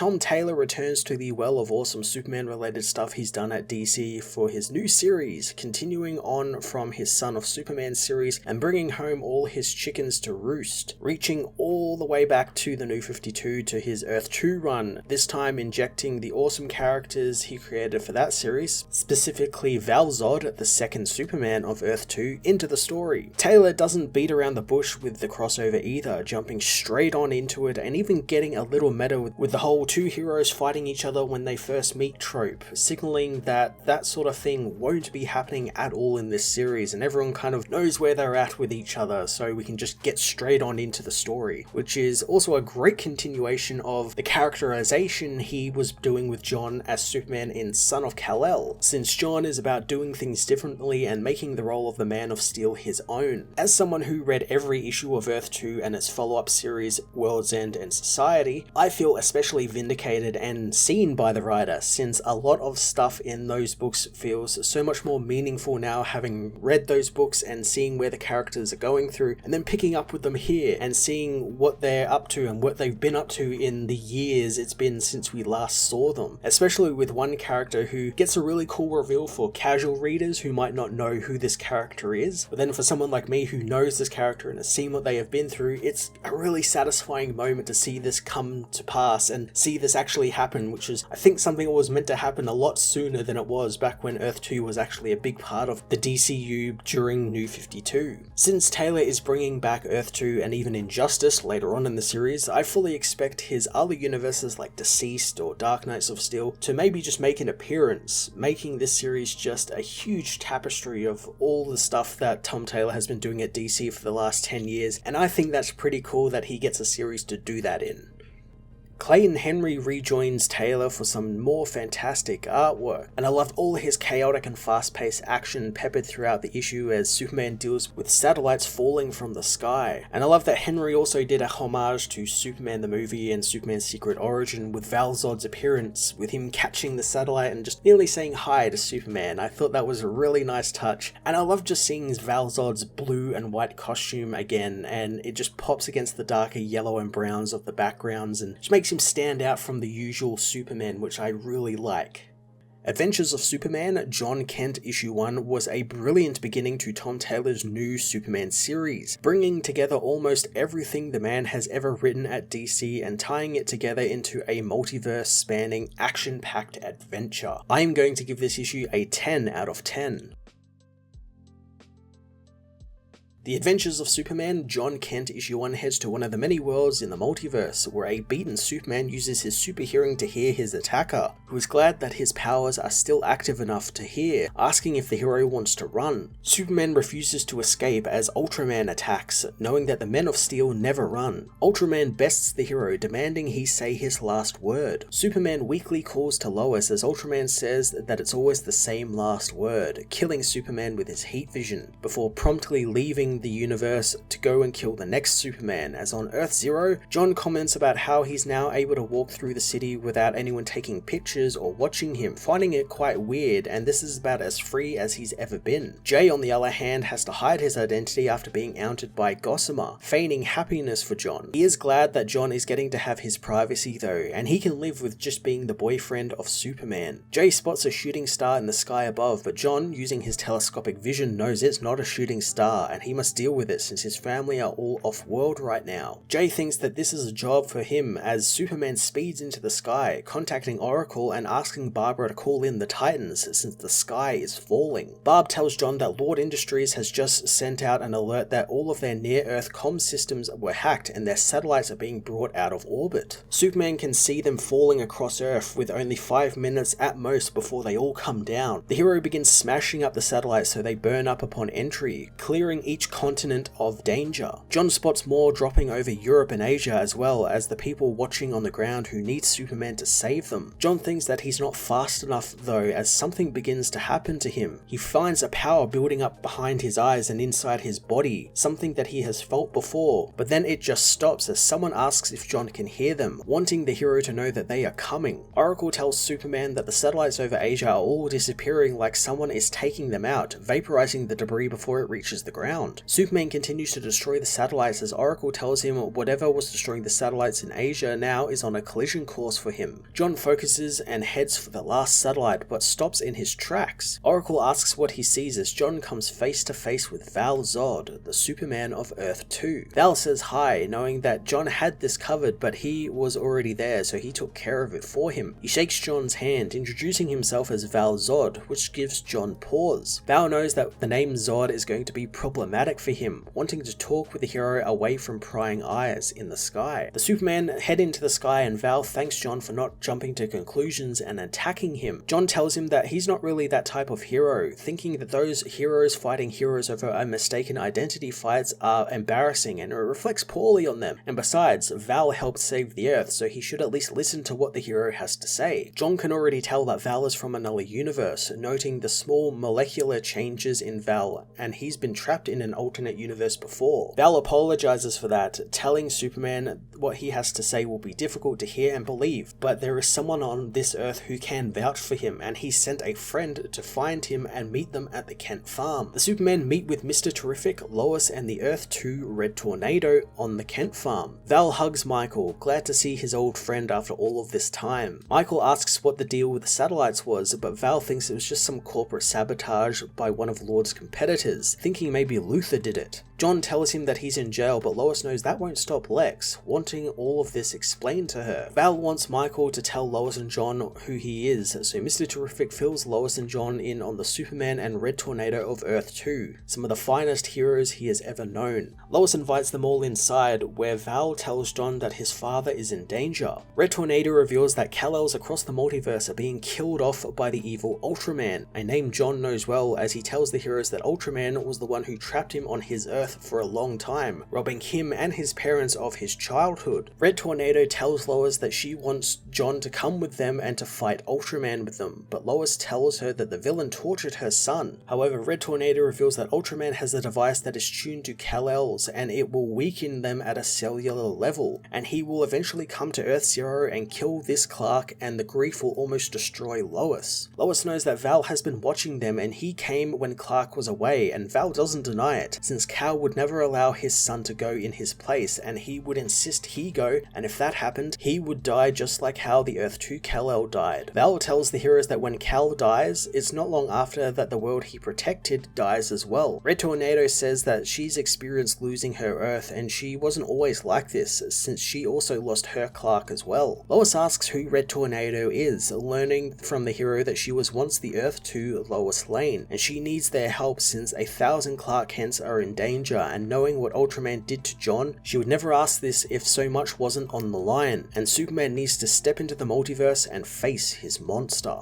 Tom Taylor returns to the well of awesome Superman related stuff he's done at DC for his new series, continuing on from his Son of Superman series and bringing home all his chickens to roost, reaching all the way back to the New 52 to his EARTH-2 run, this time injecting the awesome characters he created for that series, specifically Val-Zod, the second Superman of EARTH-2, into the story. Taylor doesn't beat around the bush with the crossover either, jumping straight on into it and even getting a little meta with the whole two heroes fighting each other when they first meet trope, signaling that that sort of thing won't be happening at all in this series and everyone kind of knows where they're at with each other, so we can just get straight on into the story, which is also a great continuation of the characterization he was doing with John as Superman in Son of Kal-El, since John is about doing things differently and making the role of the Man of Steel his own. As someone who read every issue of EARTH-2 and its follow-up series World's End and Society, I feel especially vindicated and seen by the writer, since a lot of stuff in those books feels so much more meaningful now having read those books and seeing where the characters are going through, and then picking up with them here and seeing what they're up to and what they've been up to in the years it's been since we last saw them, especially with one character who gets a really cool reveal for casual readers who might not know who this character is, but then for someone like me who knows this character and has seen what they have been through, it's a really satisfying moment to see this come to pass and see this actually happen, which is I think something that was meant to happen a lot sooner than it was back when EARTH-2 was actually a big part of the DCU during New 52. Since Taylor is bringing back EARTH-2 and even Injustice later on in the series, I fully expect his other universes like Deceased or Dark Knights of Steel to maybe just make an appearance, making this series just a huge tapestry of all the stuff that Tom Taylor has been doing at DC for the last 10 years, and I think that's pretty cool that he gets a series to do that in. Clayton Henry rejoins Taylor for some more fantastic artwork, and I loved all his chaotic and fast-paced action peppered throughout the issue as Superman deals with satellites falling from the sky. And I love that Henry also did a homage to Superman the movie and Superman's Secret Origin with Val-Zod's appearance, with him catching the satellite and just nearly saying hi to Superman. I thought that was a really nice touch, and I love just seeing Val-Zod's blue and white costume again, and it just pops against the darker yellow and browns of the backgrounds and just makes him stand out from the usual Superman, which I really like. Adventures of Superman, John Kent issue 1 was a brilliant beginning to Tom Taylor's new Superman series, bringing together almost everything the man has ever written at DC and tying it together into a multiverse spanning action-packed adventure. I am going to give this issue a 10 out of 10. The Adventures of Superman, John Kent issue 1 heads to one of the many worlds in the multiverse, where a beaten Superman uses his super hearing to hear his attacker, who is glad that his powers are still active enough to hear, asking if the hero wants to run. Superman refuses to escape as Ultraman attacks, knowing that the Men of Steel never run. Ultraman bests the hero, demanding he say his last word. Superman weakly calls to Lois as Ultraman says that it's always the same last word, killing Superman with his heat vision, before promptly leaving the universe to go and kill the next Superman, as on Earth-0, John comments about how he's now able to walk through the city without anyone taking pictures or watching him, finding it quite weird, and this is about as free as he's ever been. Jay, on the other hand, has to hide his identity after being outed by Gossamer, feigning happiness for John. He is glad that John is getting to have his privacy though, and he can live with just being the boyfriend of Superman. Jay spots a shooting star in the sky above, but John, using his telescopic vision, knows it's not a shooting star, and he must deal with it since his family are all off-world right now. Jay thinks that this is a job for him as Superman speeds into the sky, contacting Oracle and asking Barbara to call in the Titans since the sky is falling. Barb tells John that Lord Industries has just sent out an alert that all of their near-Earth comm systems were hacked and their satellites are being brought out of orbit. Superman can see them falling across Earth with only 5 minutes at most before they all come down. The hero begins smashing up the satellites so they burn up upon entry, clearing each continent of danger. John spots more dropping over Europe and Asia as well as the people watching on the ground who need Superman to save them. John thinks that he's not fast enough though, as something begins to happen to him. He finds a power building up behind his eyes and inside his body, something that he has felt before, but then it just stops as someone asks if John can hear them, wanting the hero to know that they are coming. Oracle tells Superman that the satellites over Asia are all disappearing like someone is taking them out, vaporizing the debris before it reaches the ground. ground. Superman continues to destroy the satellites as Oracle tells him whatever was destroying the satellites in Asia now is on a collision course for him. John focuses and heads for the last satellite but stops in his tracks. Oracle asks what he sees as John comes face to face with Val Zod, the Superman of Earth-2. Val says hi, knowing that John had this covered but he was already there so he took care of it for him. He shakes John's hand, introducing himself as Val Zod, which gives John pause. Val knows that the name Zod is going to be problematic for him, wanting to talk with the hero away from prying eyes in the sky. The Superman head into the sky and Val thanks John for not jumping to conclusions and attacking him. John tells him that he's not really that type of hero, thinking that those heroes fighting heroes over a mistaken identity fights are embarrassing and it reflects poorly on them. And besides, Val helped save the Earth, so he should at least listen to what the hero has to say. John can already tell that Val is from another universe, noting the small molecular changes in Val, and he's been trapped in an alternate universe before. Val apologizes for that, telling Superman what he has to say will be difficult to hear and believe, but there is someone on this Earth who can vouch for him, and he sent a friend to find him and meet them at the Kent farm. The Supermen meet with Mr. Terrific, Lois, and the Earth-2 Red Tornado on the Kent farm. Val hugs Michael, glad to see his old friend after all of this time. Michael asks what the deal with the satellites was, but Val thinks it was just some corporate sabotage by one of Lord's competitors, thinking maybe Luther did it. John tells him that he's in jail, but Lois knows that won't stop Lex, wanting all of this explained to her. Val wants Michael to tell Lois and John who he is, so Mr. Terrific fills Lois and John in on the Superman and Red Tornado of Earth-2, some of the finest heroes he has ever known. Lois invites them all inside, where Val tells John that his father is in danger. Red Tornado reveals that Kal-Els across the multiverse are being killed off by the evil Ultraman, a name John knows well as he tells the heroes that Ultraman was the one who trapped him on his Earth for a long time, robbing him and his parents of his childhood. Red Tornado tells Lois that she wants John to come with them and to fight Ultraman with them, but Lois tells her that the villain tortured her son. However, Red Tornado reveals that Ultraman has a device that is tuned to Kal-Els and it will weaken them at a cellular level, and he will eventually come to Earth-Zero and kill this Clark, and the grief will almost destroy Lois. Lois knows that Val has been watching them and he came when Clark was away, and Val doesn't deny it, since Cal would never allow his son to go in his place, and he would insist he go, and if that happened, he would die just like how the Earth-2 Kal-El died. Val tells the heroes that when Cal dies, it's not long after that the world he protected dies as well. Red Tornado says that she's experienced losing her Earth, and she wasn't always like this, since she also lost her Clark as well. Lois asks who Red Tornado is, learning from the hero that she was once the Earth-2 Lois Lane, and she needs their help since 1,000 Clark Kents are in danger, and knowing what Ultraman did to John, she would never ask this if so much wasn't on the line, and Superman needs to step into the multiverse and face his monster.